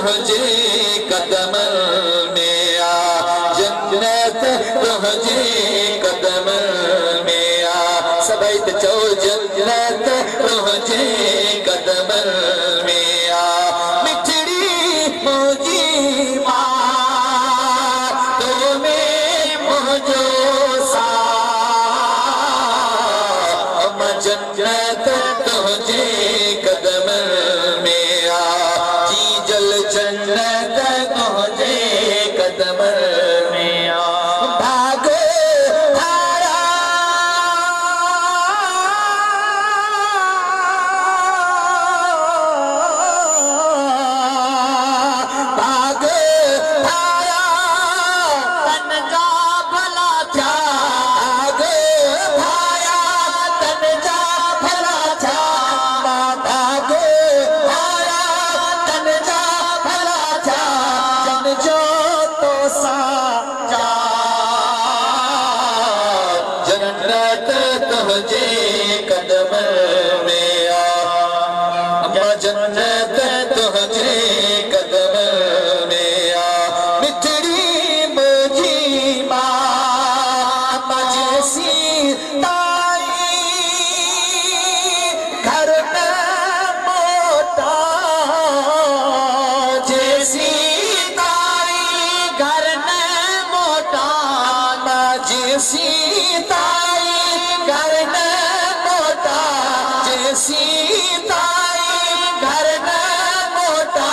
तुझे कदम में आ, जन्नत तुझे कदम में आ, सबैत चो जन्नत तुझे कदम में आ। मिठड़ी मुझी माँ तो में मुझो सा, जन्नत तुझे कदम में आ, जी जल जन्नत तुझे कदम में आ। भागो धारा भागो धारा तन जा भला जा, भागो भाया तन जा भला जा, भागो भाया तन जा भला जा, जन जो तो सा जा, जन्नत तुझे कदम में आ, अम्मा जन्नत तुझे कदम में आ। मिठड़ी मुझी माँ जैसी ताई घर में मोटा, जैसी ताई घर में मोटा, जैसी ताई घर में मोटा, जैसी ताई घर में मोटा,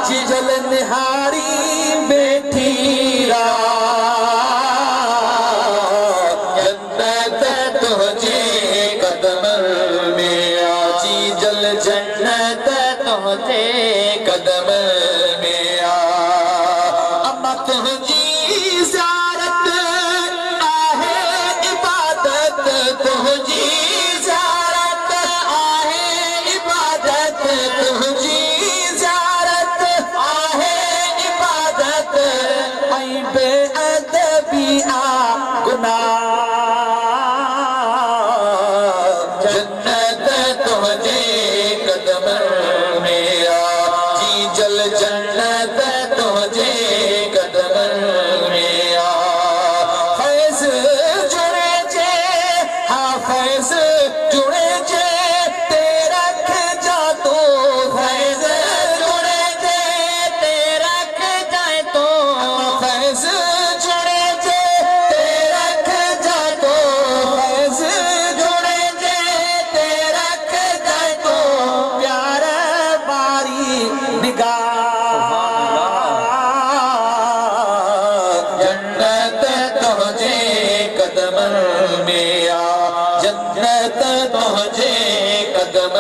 जिजल निहारी बेटी रा, जन्नत तुझे कदम में आ, जिजल जन्नत तुझे कदम में आ। अम्मा तुझी ज़ियारत आहे इबादत, तुझी ज़ियारत आहे इबादत, तुझी ज़ियारत आहे इबादत, ऐं बेअदबी आ गुनाह, जन्नत तुझे कदम में आ, जी जल जन्नत तुझे कदम में आ। फैज़ जुड़े जे, हाँ फैज़ जुड़े जे तेरा रख जा तो, फैज़ जुड़े जे तेरा रख जाए तो, फैज़ जुड़े जे तेरा रख जाए तो, फैज़ जुड़े जे तेरा रख जाए तो, प्यार बारी निगाह, जन्नत तुझे कदम में आ, जन्नत तुझे कदम